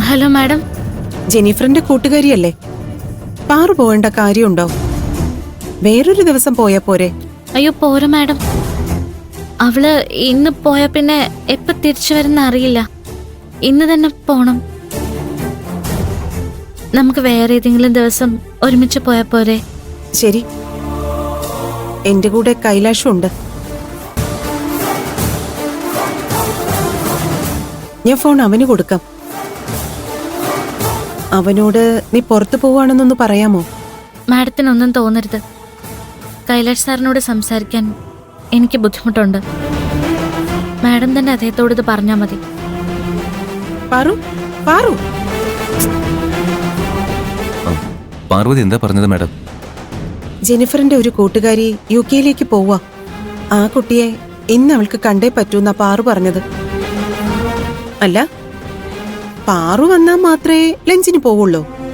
Hello madam. ജെനിഫറിന്റെ കൂട്ടുകാരിയല്ലേ? പാറു പോവേണ്ട കാര്യമുണ്ടോ? വേറൊരു ദിവസം പോയാ പോരെ? അയ്യോ പോരാ മാഡം. അവള് ഇന്ന് പോയ പിന്നെ എപ്പോ തിരിച്ചു വരുന്ന അറിയില്ല. ഇന്ന് തന്നെ പോണം. നമുക്ക് വേറെ ഏതെങ്കിലും ദിവസം ഒരുമിച്ച് പോയാ പോരെ? ശരി, എന്റെ കൂടെ കൈലാഷും ഉണ്ട്. ഞാൻ ഫോൺ അവന് കൊടുക്കാം. അവനോട് നീ പുറത്തു പോവാണെന്നൊന്ന് പറയാമോ? മാഡത്തിനൊന്നും തോന്നരുത്. കൈലാഷ് സാറിനോട് സംസാരിക്കാൻ എനിക്ക് ബുദ്ധിമുട്ടുണ്ട്. മാഡം തന്നെ അദ്ദേഹത്തോട് ഇത് പറഞ്ഞാൽ മതി. പാറു, പാറു. പാർവതി എന്താ പറഞ്ഞത് മാഡം? ജെനിഫറിന്റെ ഒരു കൂട്ടുകാരി UK പോവാ. ആ കുട്ടിയെ ഇന്ന് അവൾക്ക് കണ്ടേ പറ്റൂന്നാ പാറു പറഞ്ഞത്. അല്ല, പാറു വന്നാ മാത്രമേ ലഞ്ചിന് പോവുള്ളൂ.